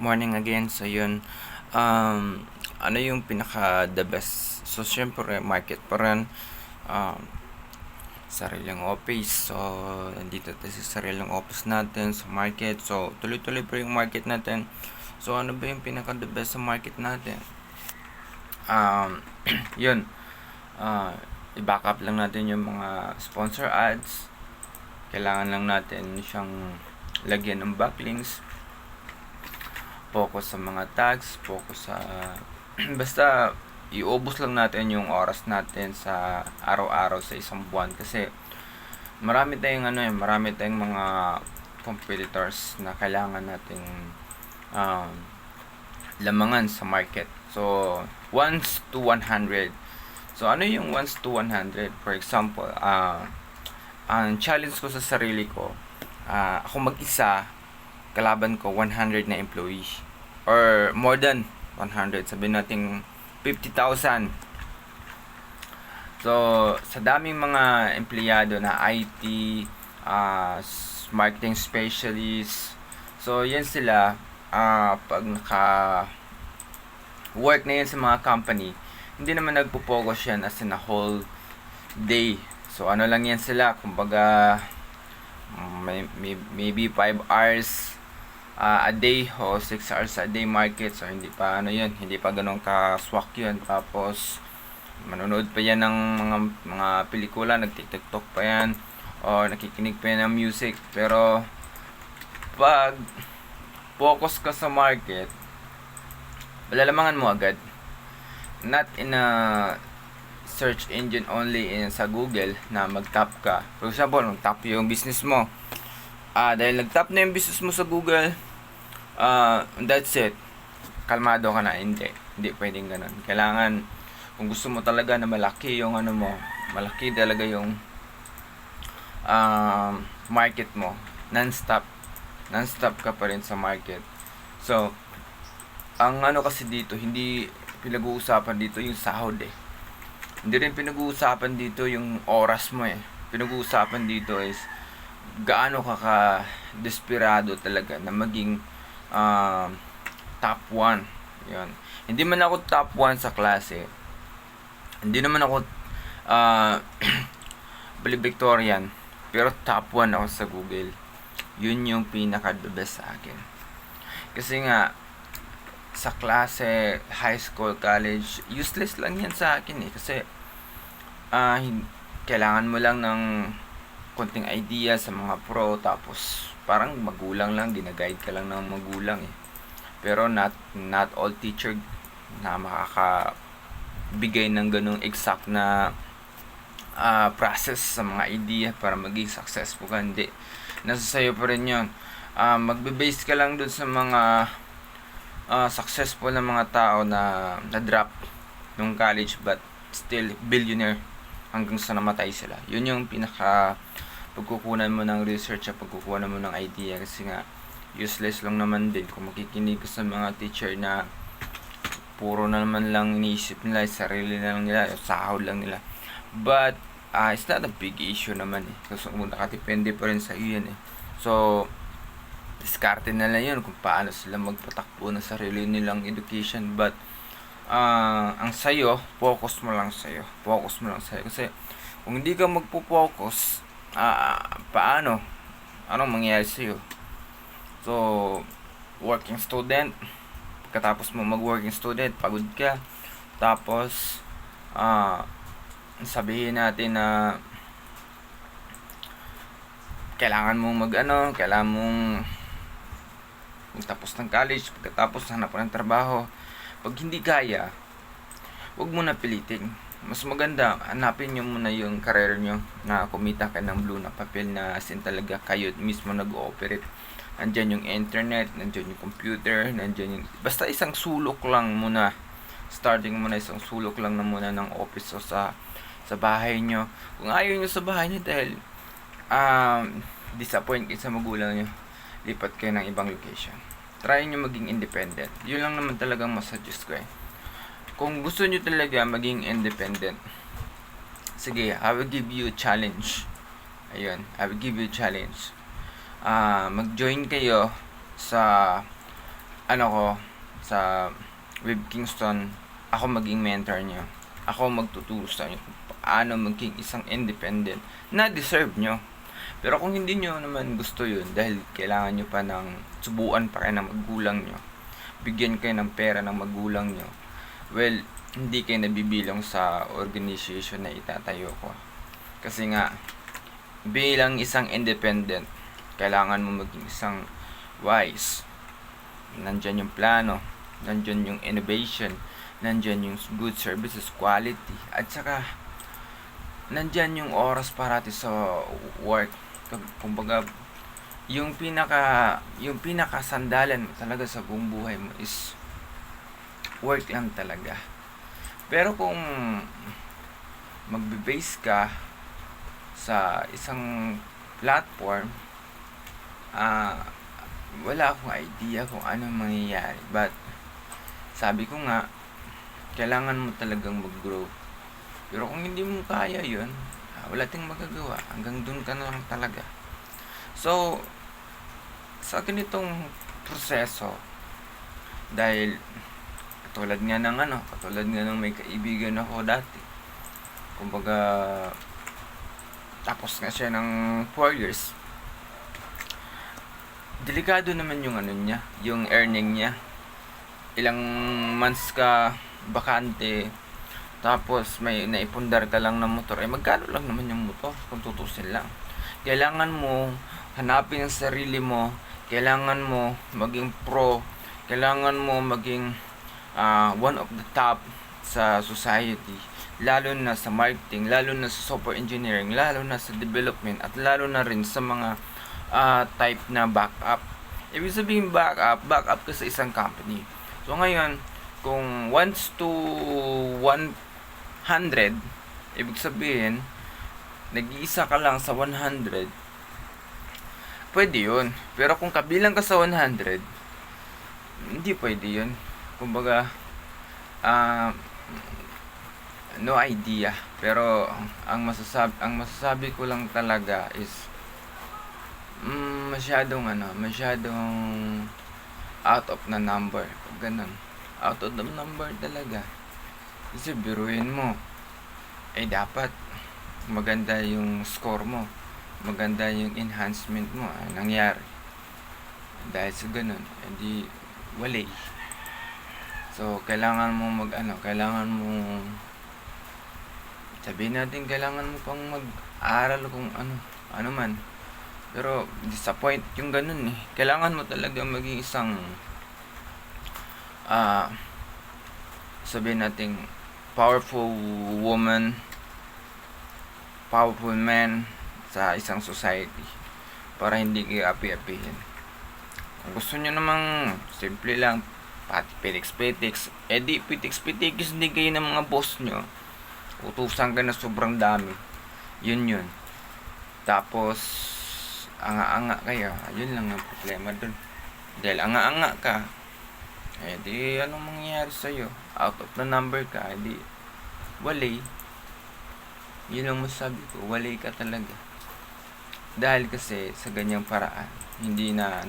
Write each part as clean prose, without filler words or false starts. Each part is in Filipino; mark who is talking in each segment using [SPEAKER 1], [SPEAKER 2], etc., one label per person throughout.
[SPEAKER 1] Morning again. So, yun. Um, ano yung pinaka the best? So, syempre, market pa rin. Um, Sariling office. So, nandito tayo sa sariling office natin sa market. So, tuloy-tuloy pa yung market natin. So, ano ba yung pinaka the best sa market natin? Um, yun. I-back up lang natin yung mga sponsor ads. Kailangan lang natin siyang lagyan ng backlinks, focus sa mga tags, focus sa basta iubos lang natin yung oras natin sa araw-araw sa isang buwan kasi marami tayong mga competitors na kailangan nating um, lamangan sa market. So, 1 to 100. So, ano yung 1 to 100? For example, ang challenge ko sa sarili ko, ako mag-isa, kalaban ko 100 na employees or more than 100, sabihin natin 50,000. So sa daming mga empleyado na IT, marketing specialist, so yan sila, pag naka work na yan sa mga company, hindi naman nagpo-focus yan as in a whole day. So ano lang yan sila, kumbaga maybe 5 hours a day o 6 hours a day market. So hindi pa hindi pa ganun ka-swak yun. Tapos manonood pa yan ng mga pelikula, nagti-tiktok pa yan o nakikinig pa yan ng music. Pero pag focus ka sa market, malalamangan mo agad, not in a search engine only sa Google na mag-tap ka. For example, mag-tap yung business mo. Dahil nag-tap na yung business mo sa Google, that's it. Kalmado ka na. Hindi pwedeng ganun. Kailangan, kung gusto mo talaga na malaki yung malaki talaga yung market mo, non-stop ka pa rin sa market. So, ang kasi dito, hindi pinag-uusapan dito yung sahod Hindi rin pinag-uusapan dito yung oras mo Pinag-uusapan dito is gaano ka desperado talaga na maging top 1. Yun. Hindi man ako top 1 sa klase. Hindi naman ako valedictorian, pero top 1 ako sa Google. Yun yung pinaka the best sa akin. Kasi nga sa klase, high school, college, useless lang yan sa akin kasi kailangan mo lang ng konting idea sa mga pro, tapos parang magulang lang, ginaguide ka lang ng magulang pero not all teacher na makakabigay ng ganung exact na process sa mga idea para maging successful ka. Hindi, nasa sayo pa rin yun. Magbe-base ka lang dun sa mga successful na mga tao na na-drop nung college but still billionaire hanggang sa namatay sila. Yun yung pinaka pagkukunan mo ng research at pagkukunan mo ng idea, kasi nga useless lang naman din kung makikinig ka sa mga teacher na puro na naman lang iniisip nila, sarili na lang nila, sahod lang nila. But it's not a big issue naman kasi nakadepende pa rin sa iyo yan So diskarte na lang yun kung paano sila magpatakbo ng sarili nilang education. But ang sayo, focus mo lang sa'yo. Kasi kung hindi ka magpo-focus, paano? Anong mangyayari sa'yo? So, working student, pagkatapos mo mag-working student, pagod ka. Tapos, sabihin natin na kailangan mong magtapos ng college, pagkatapos hanap ng trabaho. Pag hindi kaya, huwag mo na pilitin. Mas maganda, hanapin nyo muna yung career nyo na kumita ka ng blue na papel na asin talaga kayo mismo nag-ooperate. Nandyan yung internet, nandyan yung computer, nandyan yung basta isang sulok lang muna. Starting muna isang sulok lang na muna ng office o sa bahay nyo. Kung ayaw nyo sa bahay nyo dahil disappoint kayo sa magulang nyo, lipat kayo ng ibang location. Try nyo maging independent. Yun lang naman talagang masuggest ko Kung gusto nyo talaga maging independent, sige, I will give you a challenge. Ayun, I will give you a challenge. Mag-join kayo sa ano ko, sa Web Kingston, ako maging mentor nyo. Ako magtuturo sa inyo kung paano maging isang independent na deserve nyo. Pero kung hindi nyo naman gusto yun, dahil kailangan nyo pa ng subuan pa kayo ng magulang nyo, bigyan kayo ng pera ng magulang nyo, well, hindi kayo nabibilang sa organization na itatayo ko. Kasi nga, bilang isang independent, kailangan mo maging isang wise. Nandyan yung plano, nandyan yung innovation, nandyan yung good services, quality, at saka nandyan yung oras parati sa work. Kumbaga, yung pinaka sandalan talaga sa buong buhay mo is work lang talaga. Pero kung magbe-base ka sa isang platform, wala akong idea kung ano mangyayari. But sabi ko nga, kailangan mo talagang mag-grow. Pero kung hindi mo kaya yun, wala tayong magagawa. Hanggang dun ka na lang talaga. So, sa ganitong proseso, dahil katulad nga ng may kaibigan ako dati. Kumbaga, tapos nga siya ng 4 years. Delikado naman yung yung earning niya. Ilang months ka bakante, tapos may naipundar ka lang ng motor, magkano lang naman yung motor kung tutusin lang. Kailangan mo hanapin ang sarili mo, kailangan mo maging pro, kailangan mo maging one of the top sa society, lalo na sa marketing, lalo na sa software engineering, lalo na sa development, at lalo na rin sa mga type na backup. Ibig sabihin backup ka sa isang company. So ngayon, kung 1 to 100, ibig sabihin, nag-iisa ka lang sa 100, pwede yun. Pero kung kabilang ka sa 100, hindi pwede yun. Kumbaga, no idea. Pero, ang masasabi ko lang talaga is, masyadong out of na number. Ganun. Out of the number talaga. Kasi biruin mo, dapat maganda yung score mo, maganda yung enhancement mo. Nangyari dahil sa ganun, hindi wala. So kailangan mo kailangan mo sabihin natin, kailangan mo pang mag-aral kung ano man. Pero disappoint yung ganun eh. Kailangan mo talaga maging isang sabihin natin powerful woman, powerful man sa isang society para hindi kayo api-apihin. Kung gusto nyo namang simple lang, pati petiks-petiks, di petiks-petiks hindi kayo ng mga boss nyo, utusan ka na sobrang dami, yun. Tapos anga-anga kayo, yun lang ang problema dun. Dahil anga-anga ka, di anong mangyayari sa'yo? Out of the number ka, di walay. Yun ang masasabi ko, walay ka talaga. Dahil kasi sa ganyang paraan, hindi na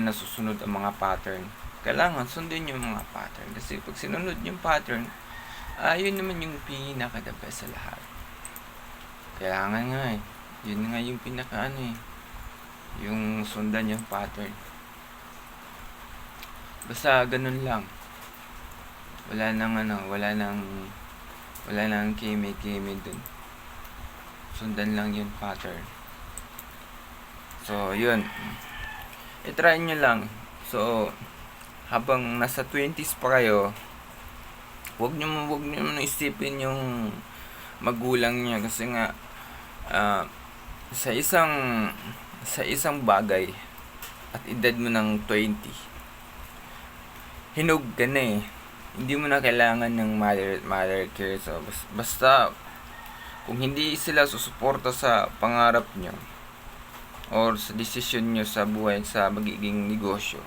[SPEAKER 1] nasusunod ang mga pattern. Kailangan sundin yung mga pattern. Kasi pag sinunod yung pattern, yun naman yung pinaka-the best sa lahat. Kailangan nga yun nga yung pinaka yung sundan yung pattern. Basta ganun lang. Wala nang kimi-kimi dun. Sundan lang yung pattern. So yun, i-try nyo lang. So habang nasa 20s pa kayo, wag nyo isipin yung magulang niya. Kasi nga sa isang bagay at edad mo ng 20, hinog ka na hindi mo na kailangan ng mother care. So basta kung hindi sila susuporta sa pangarap nyo or sa desisyon nyo sa buhay, sa magiging negosyo,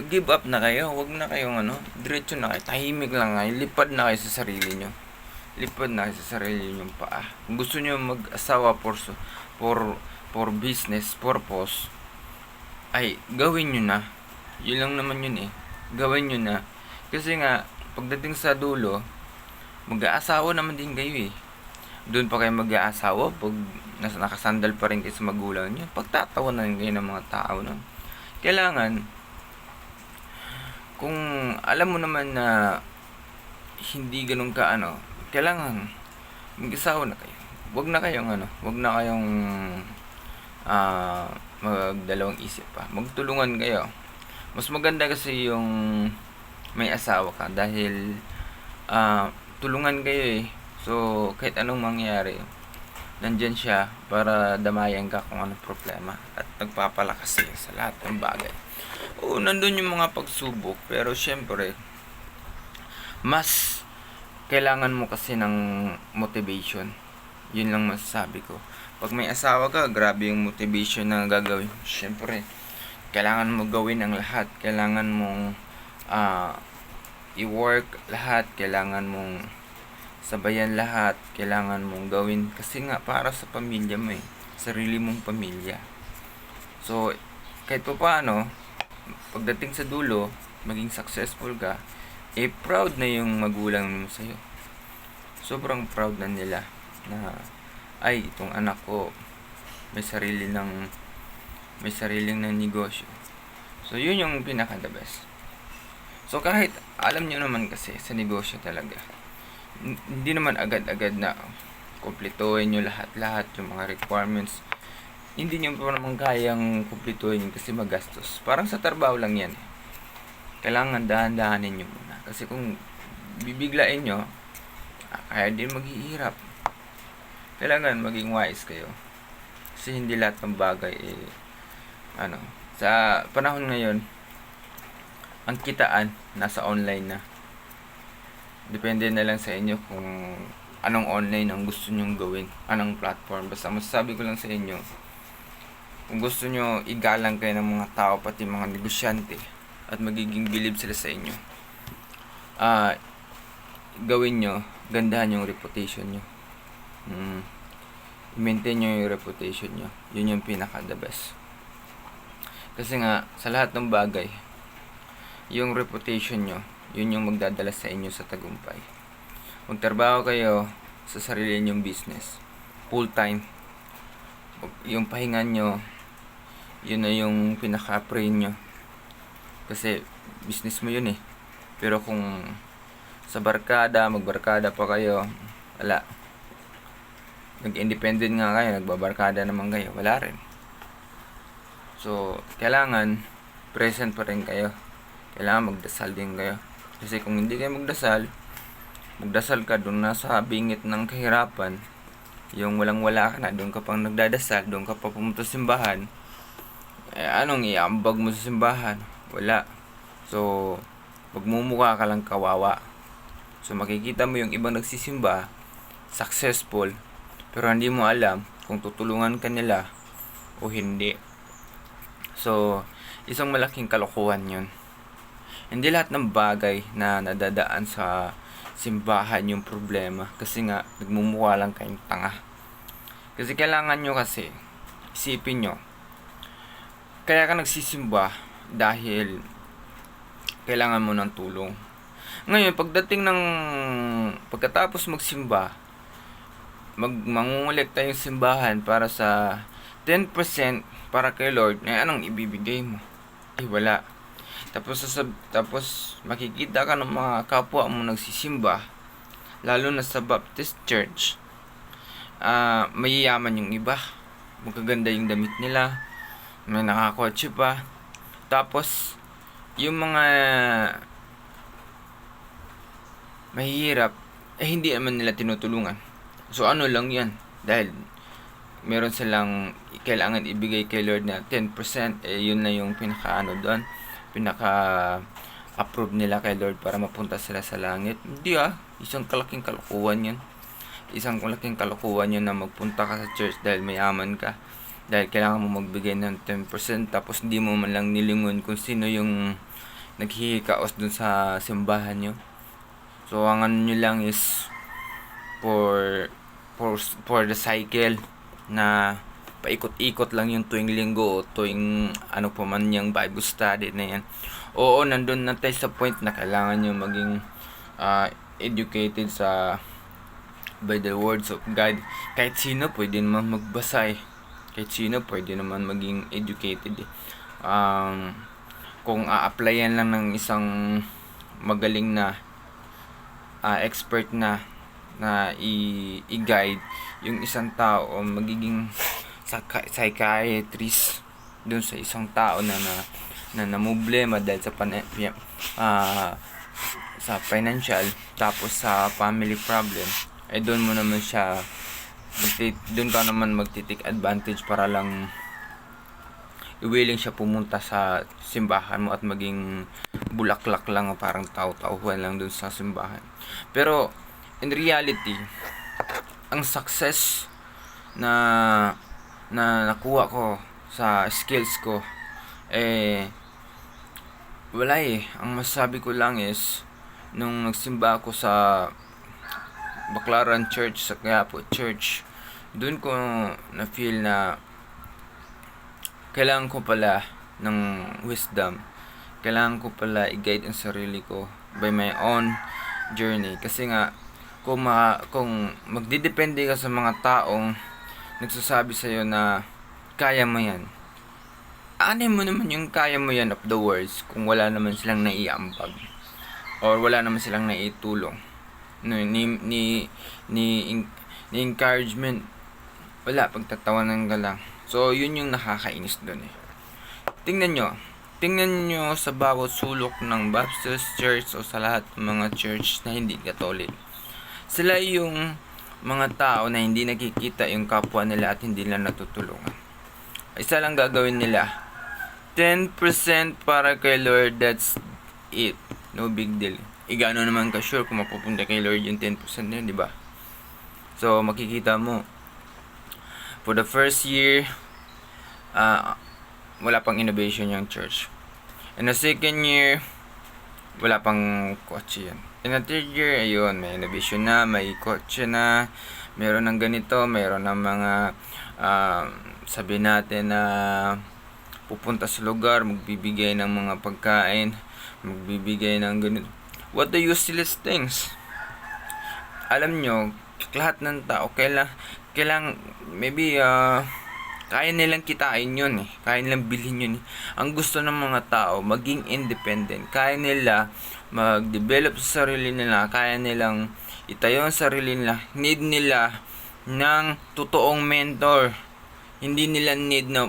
[SPEAKER 1] give up na kayo. Wag na kayong diretso na kayo, tahimik lang kayo, lipad na kayo sa sarili nyo, paa. Kung gusto nyo mag-asawa for business purpose, ay gawin nyo na. Yun lang naman yun eh. Gawin nyo na. Kasi nga, pagdating sa dulo, mag-aasawa naman din kayo eh. Doon pa kayo mag-aasawa pag nakasandal pa rin kayo sa magulang nyo. Pagtatawanan kayo ng mga tao nun. Kailangan, kung alam mo naman na hindi ganun ka kailangan mag-asawa na kayo. Wag na kayong magdalawang isip pa. Magtulungan kayo. Mas maganda kasi yung may asawa ka dahil tulungan kayo eh. So, kahit anong mangyari, nandyan siya para damayan ka kung anong problema at nagpapalakas siya sa lahat ng bagay. Oo, nandun yung mga pagsubok, pero syempre, mas kailangan mo kasi ng motivation. Yun lang masasabi ko. Pag may asawa ka, grabe yung motivation na gagawin. Syempre, kailangan mo gawin ang lahat. Kailangan mong i-work lahat. Kailangan mong sabayan lahat. Kailangan mong gawin. Kasi nga, para sa pamilya mo eh. Sarili mong pamilya. So, kahit pa paano, pagdating sa dulo, maging successful ka, eh proud na yung magulang mo sa'yo. Sobrang proud na nila na ay itong anak ko may sariling ng negosyo. So yun yung pinaka the best. So kahit alam nyo naman kasi sa negosyo talaga, hindi naman agad-agad na kumpletuhin nyo lahat-lahat yung mga requirements. Hindi nyo pa naman kayang kumpletuhin kasi magastos. Parang sa trabaho lang yan eh. Kailangan dahan-dahanin nyo muna. Kasi kung bibiglain nyo, kaya din maghihirap. Kailangan maging wise kayo. Kasi hindi lahat ng bagay sa panahon ngayon, ang kitaan nasa online na. Depende na lang sa inyo kung anong online ang gusto nyong gawin, anong platform. Basta masasabi ko lang sa inyo, kung gusto nyo igalang kayo ng mga tao, pati mga negosyante, at magiging bilib sila sa inyo, gawin nyo, gandahan yung reputation nyo. Maintain nyo yung reputation nyo. Yun yung pinaka the best. Kasi nga, sa lahat ng bagay, yung reputation nyo, yun yung magdadala sa inyo sa tagumpay. Magtrabaho kayo sa sarili nyong business. Full time. Yung pahinga nyo, yun na yung pinaka-pray nyo. Kasi, business mo yun eh. Pero kung sa magbarkada pa kayo, wala. Nag-independent nga kayo, nagbabarkada naman kayo, wala rin. So, kailangan present pa rin kayo. Kailangan magdasal din kayo. Kasi kung hindi kayo magdasal ka doon nasa bingit ng kahirapan, yung walang-wala ka na, doon ka pang nagdadasal, doon ka pa pumunta sa simbahan, anong iambag mo sa simbahan? Wala. So, magmumukha ka lang kawawa. So, makikita mo yung ibang nagsisimba, successful, pero hindi mo alam kung tutulungan ka nila o hindi. So, isang malaking kalokohan yun. Hindi lahat ng bagay na nadadaan sa simbahan yung problema. Kasi nga, nagmumukha lang kayong tanga. Kasi kailangan nyo kasi, isipin nyo, kaya ka nagsisimba dahil kailangan mo ng tulong. Ngayon, pagkatapos magsimba, mangungulekta yung simbahan para sa 10% para kay Lord, anong ibibigay mo? Wala. Tapos makikita ka ng mga kapwa mo nagsisimba, lalo na sa Baptist Church, mayayaman yung iba, magaganda yung damit nila, may nakakotse pa. Tapos yung mga mahihirap, hindi naman nila tinutulungan. So ano lang yan, dahil meron silang kailangan ibigay kay Lord na 10%, yun na yung pinaka-approve nila kay Lord para mapunta sila sa langit. Hindi isang kalaking kalokohan yan. Isang malaking kalokohan yun na magpunta ka sa church dahil mayaman ka. Dahil kailangan mo magbigay ng 10% tapos hindi mo man lang nilingon kung sino yung naghihikaos dun sa simbahan nyo. So, ang ano nyo lang is for the cycle na paikot-ikot lang yung tuwing linggo o tuwing ano pa man yung Bible study na yan. Oo, nandun na tayo sa point na kailangan nyo maging educated by the words of God. Kahit sino pwede naman magbasa eh. Kahit sino pwede naman maging educated eh. Kung a-applyan lang ng isang magaling na expert na i-guide yung isang tao, magiging psychiatrist dun sa isang tao na namumblema dahil sa financial tapos sa family problem, ay doon mo naman siya doon ka naman magtitik advantage para lang willing siya pumunta sa simbahan mo at maging bulaklak lang o parang tao-tauhan lang dun sa simbahan. Pero in reality, ang success na nakuha ko sa skills ko wala eh. Ang masasabi ko lang is nung nagsimba ako sa Baclaran Church sa Quiapo Church, doon ko na feel na kailangan ko pala ng wisdom. Kailangan ko pala i-guide ang sarili ko by my own journey. Kasi nga, kung magdidepende ka sa mga taong nagsasabi sa'yo na kaya mo yan, ano mo naman yung kaya mo yan of the words kung wala naman silang naiambag or wala naman silang naitulong. Ni encouragement, wala, pagtatawanan ka lang. So, yun yung nakakainis doon eh. Tingnan nyo sa bawat sulok ng Baptist Church o sa lahat ng mga church na hindi Catholic. Sila yung mga tao na hindi nakikita yung kapwa nila at hindi nila natutulungan. Isa lang gagawin nila. 10% para kay Lord, that's it. No big deal. Gano'n naman ka sure kung mapupunta kay Lord yung 10% na yun, di ba? So, makikita mo, for the first year, wala pang innovation yung church. In the second year, wala pang kotse yan. In the third year, ayun, may innovation na, may kotse na, meron ng ganito, meron ng mga, sabi natin na pupunta sa lugar, magbibigay ng mga pagkain, magbibigay ng ganito. What the useless things? Alam nyo, lahat ng tao, kailang maybe, kaya nilang kitain yun eh. Kaya nilang bilhin yun eh. Ang gusto ng mga tao, maging independent. Kaya nila mag-develop sa sarili nila. Kaya nilang itayo ang sarili nila. Need nila ng totoong mentor. Hindi nila need na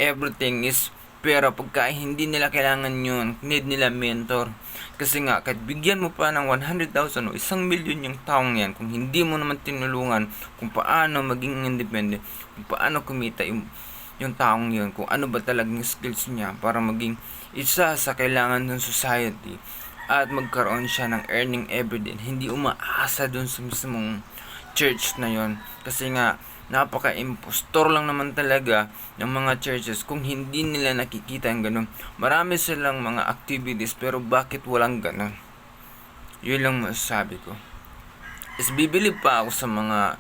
[SPEAKER 1] everything is pera. Pagka hindi nila kailangan yun, need nila mentor. Kasi nga, kahit bigyan mo pa ng 100,000 o 1,000,000 yung taong yan, kung hindi mo naman tinulungan kung paano maging independent, kung paano kumita yung taong yun, kung ano ba talagang skills niya para maging isa sa kailangan ng society at magkaroon siya ng earning everyday, hindi umaasa dun sa mismong church na yon. Kasi nga, napaka-impostor lang naman talaga ng mga churches kung hindi nila nakikita yung ganun. Marami silang mga activities pero bakit walang ganun? Yun lang masasabi ko. Is bibili pa ako sa mga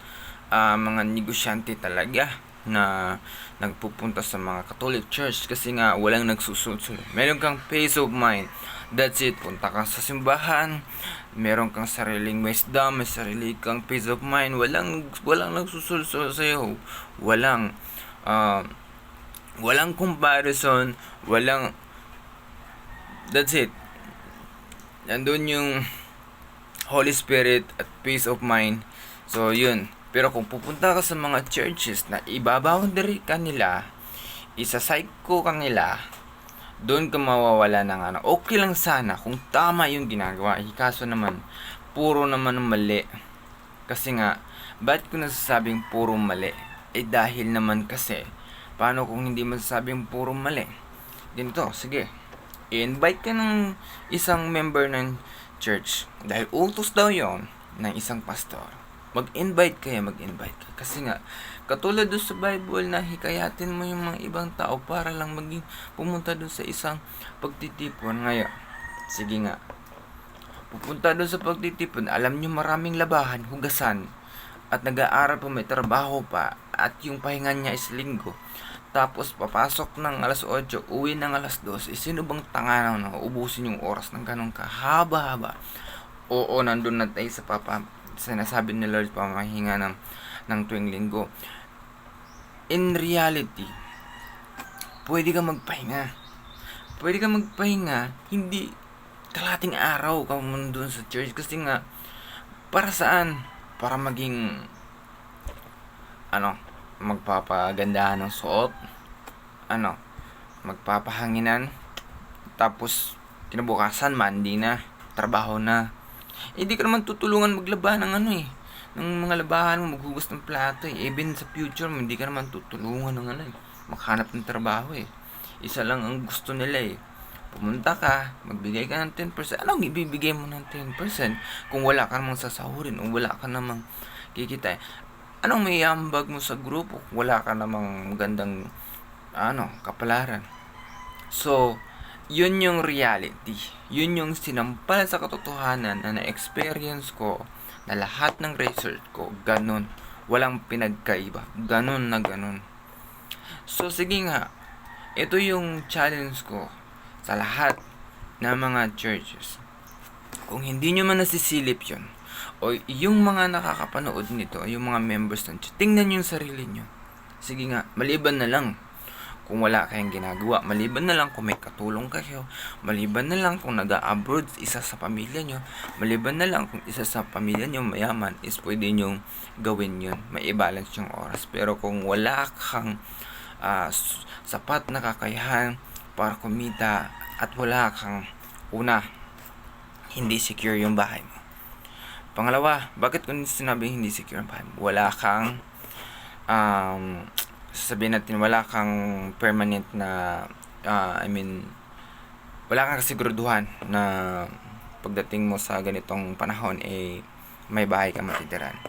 [SPEAKER 1] negosyante talaga na nagpupunta sa mga Catholic Church kasi nga walang nagsusunod. Meron kang peace of mind. That's it. Punta ka sa simbahan, meron kang sariling wisdom, may sarili kang peace of mind. Walang nagsusunod sa iyo. Walang comparison, that's it. Nandun yung Holy Spirit at peace of mind. So, yun. Pero kung pupunta ka sa mga churches na ibaboundary ka nila, isa-psycho ka nila, doon ka mawawala ng okay lang sana kung tama yung ginagawa. Kaso naman, puro naman mali. Kasi nga, bakit ko nasasabing puro mali? Dahil naman kasi, paano kung hindi masasabing puro mali? Ganito, sige. I-invite ka ng isang member ng church. Dahil utos daw yon ng isang pastor. Mag-invite ka. Kasi nga, katulad doon sa Bible na hikayatin mo yung mga ibang tao para lang maging pumunta doon sa isang pagtitipon. Ngayon, sige nga, pupunta doon sa pagtitipon, alam nyo maraming labahan, hugasan. at nag-aaral pa, may trabaho pa, at yung pahinga niya is linggo, tapos papasok ng alas 8, uwi ng alas 2, sino bang tanga na ubusin yung oras ng ganun kahaba-haba? Oo, nandun na tayo sa sinasabi ni Lord, pamahinga ng tuwing linggo. In reality, pwede ka magpahinga. Pwede ka magpahinga, hindi kalating araw ka doon sa church. Kasi nga, para saan? Para maging, magpapagandahan ng suot, magpapahanginan, tapos, kinabukasan, Monday na, trabaho na. Hindi ka naman tutulungan maglaba ng ng mga labahan mo, maghugas ng plato Even sa future mo, hindi ka naman tutulungan ng maghanap ng trabaho Isa lang ang gusto nila Pumunta ka, magbigay ka ng 10%. Anong ibibigay mo ng 10% kung wala ka namang sasahurin o wala ka namang kikita? Anong may ambag mo sa grupo kung wala ka namang magandang kapalaran? So, yun yung reality. Yun yung sinampal sa katotohanan na na-experience ko na lahat ng research ko, ganun. Walang pinagkaiba. Ganun na ganun. So, sige nga. Ito yung challenge ko sa lahat ng mga churches. Kung hindi nyo man nasisilip yun, o yung mga nakakapanood nito, yung mga members ng church, tingnan nyo yung sarili nyo. Sige nga, maliban na lang kung wala kayong ginagawa, maliban na lang kung may katulong kayo, maliban na lang kung nag-abroad isa sa pamilya nyo, maliban na lang kung isa sa pamilya nyo mayaman, is pwede nyong gawin yun, may i-balance yung oras. Pero kung wala kang sapat na kakayahan para kumita, at wala kang, una, hindi secure yung bahay mo. Pangalawa, bakit kung sinabing hindi secure yung bahay mo? Wala kang sasabihin natin, wala kang permanent na wala kang kasiguraduhan na pagdating mo sa ganitong panahon may bahay ka matitiran.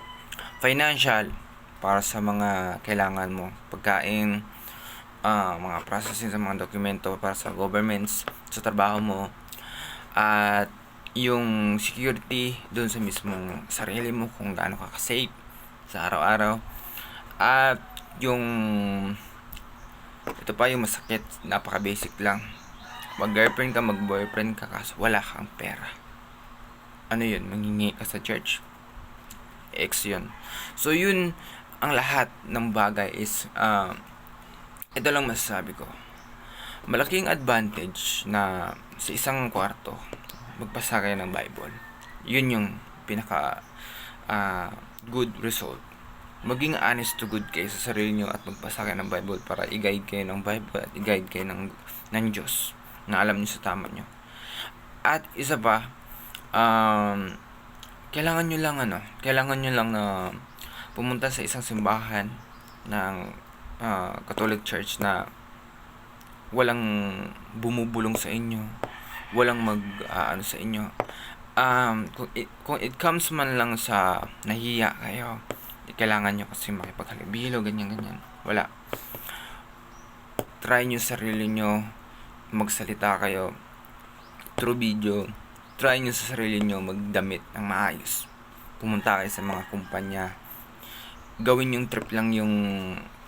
[SPEAKER 1] Financial, para sa mga kailangan mo, pagkain, mga processing sa mga dokumento para sa governments, sa trabaho mo, at yung security dun sa mismong sarili mo, kung gaano ka safe sa araw-araw. At yung ito pa yung masakit, napaka-basic lang. Mag-girlfriend ka, mag-boyfriend ka, kaso wala kang pera. Ano yun? Manghingi ka sa church. Ex yun. So yun, ang lahat ng bagay is ito lang masasabi ko. Malaking advantage na sa isang kwarto magbasa kayo ng Bible. Yun yung pinaka good result. Maging honest to good kayo sa sarili nyo at magbasa kayo ng Bible para i-guide kayo ng Bible at i-guide kayo ng Diyos na alam nyo sa tama nyo. At isa pa, kailangan nyo lang na pumunta sa isang simbahan ng Catholic Church na walang bumubulong sa inyo, walang sa inyo. Kung it comes man lang sa nahiya kayo, kailangan nyo kasi makipaghalubilo, ganyan. Wala. Try nyo sarili nyo, magsalita kayo through video. Try nyo sa sarili nyo magdamit ng maayos. Pumunta kayo sa mga kumpanya. Gawin yung trip lang yung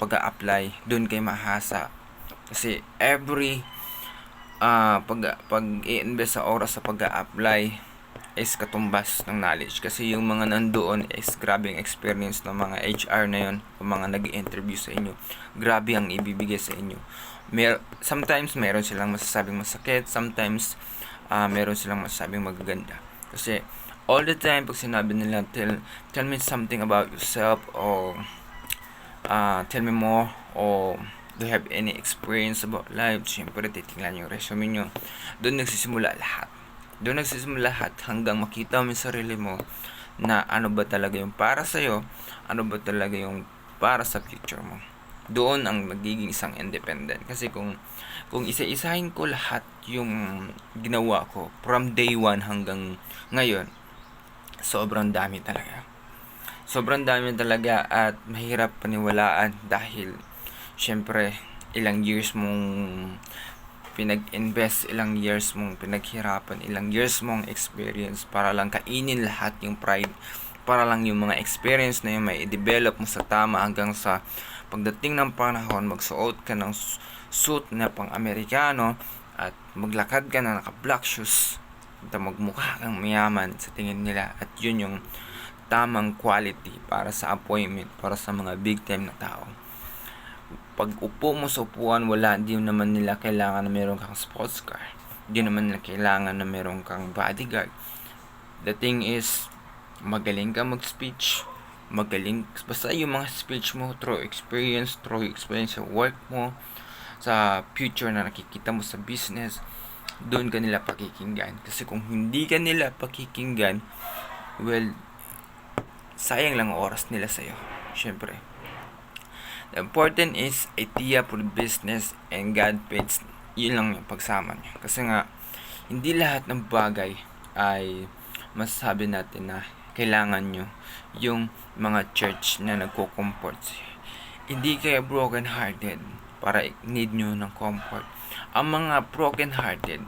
[SPEAKER 1] pag-a-apply. Doon kayo mahasa. Kasi every pag i-invest sa oras sa pag-a-apply is katumbas ng knowledge. Kasi yung mga nandoon is grabing experience ng mga HR na yun, yung mga nag-interview sa inyo. Grabe ang ibibigay sa inyo. Sometimes meron silang masasabing masakit, sometimes meron silang masasabing magaganda. Kasi all the time pag sinabi nila, tell me something about yourself, or tell me more, or do you have any experience about life, syempre titingnan yung resume nyo. Doon nagsisimula lahat hanggang makita mo yung sarili mo na ano ba talaga yung para sa'yo, ano ba talaga yung para sa future mo. Doon ang magiging isang independent. Kasi kung isa-isahin ko lahat yung ginawa ko from day 1 hanggang ngayon, sobrang dami talaga at mahirap paniwalaan dahil syempre ilang years mong pinag-invest, ilang years mong pinaghirapan, ilang years mong experience para lang kainin lahat yung pride, para lang yung mga experience na yun may i-develop mo sa tama hanggang sa pagdating ng panahon, magsuot ka ng suit na pang Amerikano at maglakad ka na naka-black shoes at magmukha kang mayaman sa tingin nila, at yun yung tamang quality para sa appointment para sa mga big time na tao. Pag upo mo sa upuan, di naman nila kailangan na meron kang sports car, di naman nila kailangan na meron kang bodyguard. The thing is, magaling ka mag-speech, basta yung mga speech mo through experience sa work mo, sa future na nakikita mo sa business, doon ka nila pakikinggan. Kasi kung hindi ka nila pakikinggan, well, sayang lang oras nila sa'yo. Syempre, the important is idea for the business and God pays. Yun lang yung pagsama niya. Kasi nga, hindi lahat ng bagay ay masasabi natin na kailangan nyo yung mga church na nagko-comfort sa'yo. Hindi kayo broken hearted para need nyo ng comfort. Ang mga broken hearted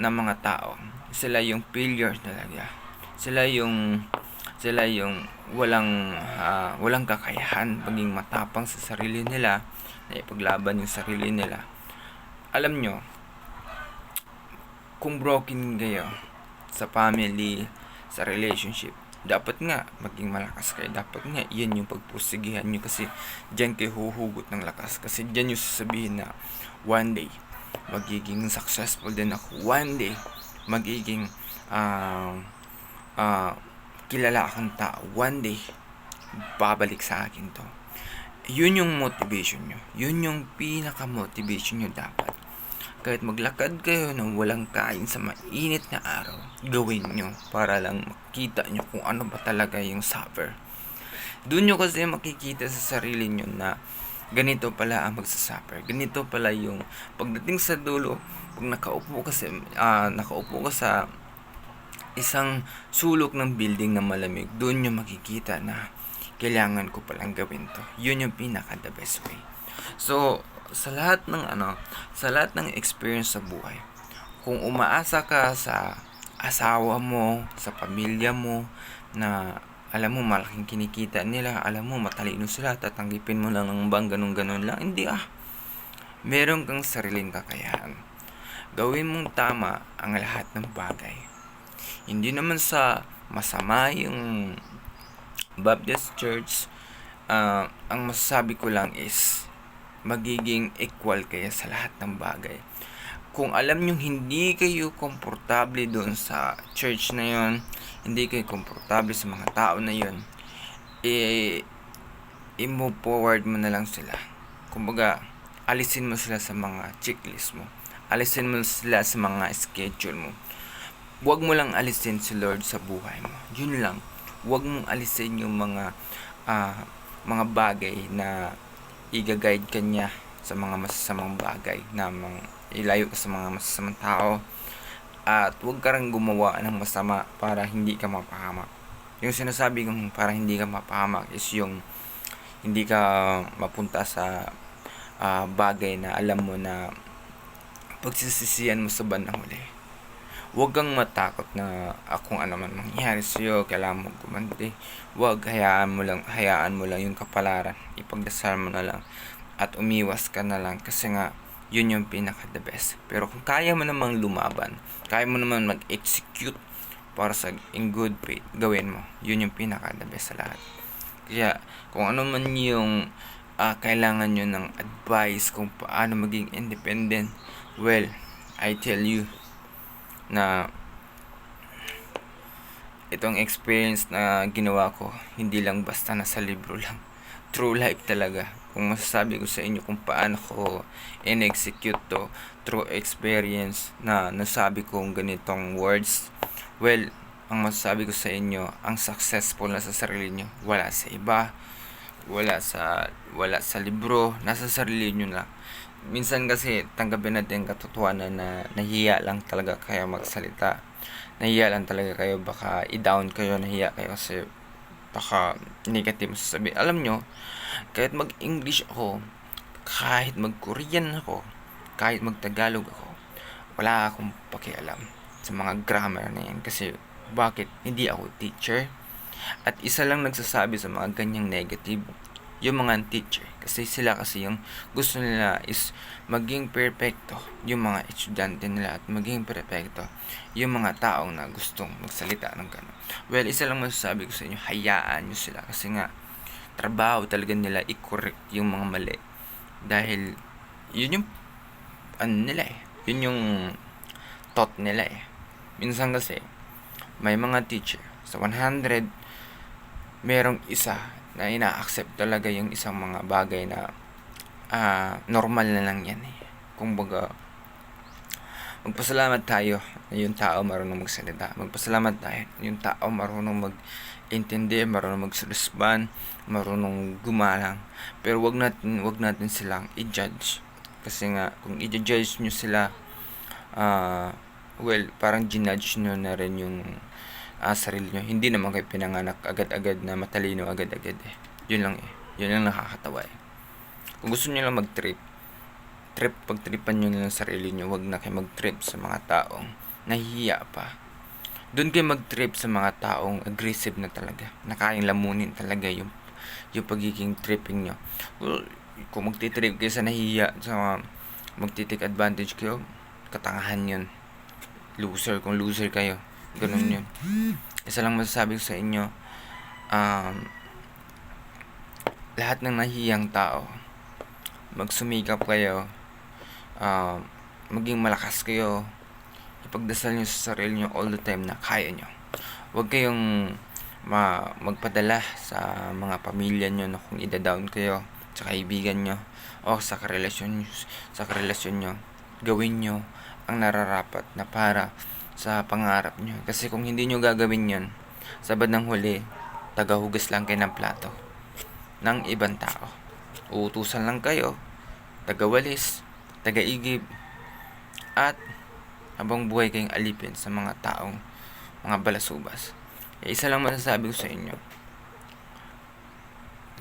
[SPEAKER 1] na mga tao, sila yung failures talaga. Sila yung walang kakayahan maging matapang sa sarili nila, na ipaglaban yung sarili nila. Alam nyo, kung broken kayo sa family, sa relationship, dapat nga maging malakas kayo. Dapat nga yan yung pagpursigihan nyo, kasi dyan kayo huhugot ng lakas. Kasi dyan yung sasabihin na one day magiging successful din ako, one day magiging kilala akong tao, one day babalik sa akin to. Yun yung motivation nyo, yun yung pinaka motivation nyo. Dapat kahit maglakad kayo ng walang kain sa mainit na araw, gawin nyo para lang makita nyo kung ano ba talaga yung suffer. Doon nyo kasi makikita sa sarili nyo na ganito pala ang magsasuffer, ganito pala yung pagdating sa dulo. Pag nakaupo ka sa isang sulok ng building na malamig, doon nyo makikita na kailangan ko palang gawin to. Yun yung pinaka the best way. So, sa lahat ng experience sa buhay, kung umaasa ka sa asawa mo, sa pamilya mo, na alam mo malaking kinikita nila, alam mo matalino sila, tatanggipin mo lang ng bang ganun lang, hindi meron kang sariling kakayahan. Gawin mong tama ang lahat ng bagay. Hindi naman sa masama yung Baptist Church. Ang masasabi ko lang is magiging equal kayo sa lahat ng bagay. Kung alam nyo hindi kayo komportable doon sa church na yon, hindi kayo komportable sa mga tao na yon, i-move forward mo na lang sila. Kumbaga, alisin mo sila sa mga checklist mo, alisin mo sila sa mga schedule mo. Huwag mo lang alisin si Lord sa buhay mo. Yun lang. Huwag mong alisin yung mga bagay na i-guide ka niya sa mga masasamang bagay, na ilayo ka sa mga masasamang tao, at huwag ka rin gumawa ng masama para hindi ka mapahamak. Yung sinasabi kong para hindi ka mapahamak is yung hindi ka mapunta sa bagay na alam mo na pagsisisihan mo sa bandang huli. Huwag kang matakot na kung ano man mangyari sa'yo, kailangan mo gumanti. Huwag, hayaan mo lang yung kapalaran. Ipagdasal mo na lang at umiwas ka na lang, kasi nga yun yung pinaka the best. Pero kung kaya mo namang lumaban, kaya mo naman mag-execute para sa in good faith, gawin mo. Yun yung pinaka the best sa lahat. Kaya kung ano man yung kailangan nyo ng advice kung paano maging independent, well, I tell you na itong experience na ginawa ko, hindi lang basta nasa libro lang, true life talaga. Kung masasabi ko sa inyo kung paano ko in-execute to through experience na nasabi kong ganitong words, well, ang masasabi ko sa inyo, ang successful na sa sarili nyo, wala sa iba, wala sa libro, nasa sarili nyo lang. Minsan kasi tanggapin natin katotohanan na nahiya lang talaga kayo magsalita. Nahiya lang talaga kayo, baka i-down kayo, nahiya kayo kasi baka negative sasabihin. Alam nyo, kahit mag-English ako, kahit mag-Korean ako, kahit mag-Tagalog ako, wala akong pakialam sa mga grammar na yan. Kasi bakit? Hindi ako teacher, At isa lang nagsasabi sa mga ganyang negative, yung mga teacher. Kasi sila kasi yung gusto nila is maging perfecto yung mga estudyante nila at maging perfecto yung mga taong na gustong magsalita ng gano'n. Well, isa lang masasabi ko sa inyo, hayaan nyo sila kasi nga trabaho talaga nila i-correct yung mga mali. Dahil yun yung ano nila eh. Yun yung taught nila eh. Minsan kasi may mga teacher sa 100 merong isa na ina-accept talaga yung isang mga bagay na normal na lang yan eh. Kumbaga, magpasalamat tayo na yung tao marunong magsalita. Magpasalamat tayo na yung tao marunong mag-intindi, marunong mag-respond, marunong gumalang. Pero wag natin silang i-judge. Kasi nga, kung i-judge nyo sila, well, parang ginudge nyo na rin yung sarili nyo. Hindi naman kayo pinanganak agad-agad na matalino agad-agad eh. Yun lang eh. Yun lang nakakatawa eh. Kung gusto nyo lang pagtripan nyo lang sarili nyo, wag na kayo mag-trip sa mga taong nahihiya pa. Doon kayo mag-trip sa mga taong aggressive na talaga. Na kayang lamunin talaga yung pagiging tripping nyo. Well, kung magtitrip kayo sa nahihiya, sa magtitake advantage kayo, katangahan yun. Loser, kung loser kayo. Ganun yun. Isa lang masasabi ko sa inyo, lahat ng nahihiyang tao, magsumikap kayo, maging malakas kayo, ipagdasal nyo sa sarili nyo all the time na kaya nyo. Huwag kayong magpadala sa mga pamilya nyo na kung ida-down kayo sa kaibigan nyo o sa karelasyon nyo. Gawin nyo ang nararapat na para sa pangarap nyo. Kasi kung hindi nyo gagawin yon, sa bandang huli, tagahugas lang kayo ng plato ng ibang tao. Uutusan lang kayo, tagawalis, tagaigib, at habang buhay kayong alipin sa mga taong mga balasubas. Isa lang masasabi ko sa inyo,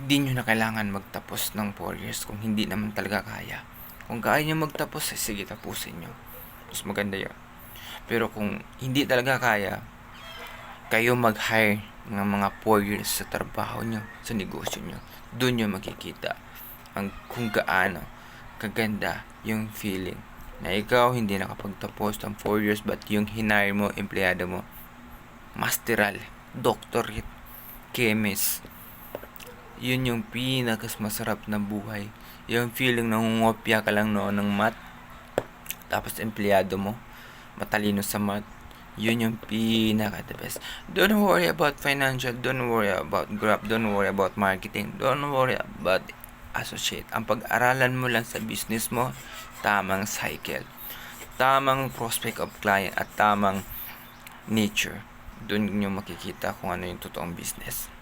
[SPEAKER 1] hindi nyo na kailangan magtapos ng 4 years kung hindi naman talaga kaya. Kung kaya nyo magtapos, sige, tapusin nyo. Mas maganda yun. Pero kung hindi talaga kaya, kayo mag-hire ng mga 4 years sa trabaho nyo, sa negosyo nyo. Doon nyo makikita kung gaano kaganda yung feeling na ikaw hindi nakapagtapos ng 4 years but yung hinire mo, empleyado mo, masteral, doctorate, chemist. Yun yung pinakas masarap na buhay. Yung feeling na ngungopya ka lang noon ng math, tapos empleyado mo matalino sa math, yun yung pinaka the best. Don't worry about financial, don't worry about graph, don't worry about marketing, don't worry about associate. Ang pag-aralan mo lang sa business mo, tamang cycle, tamang prospect of client, at tamang nature. Doon nyo makikita kung ano yung totoong business.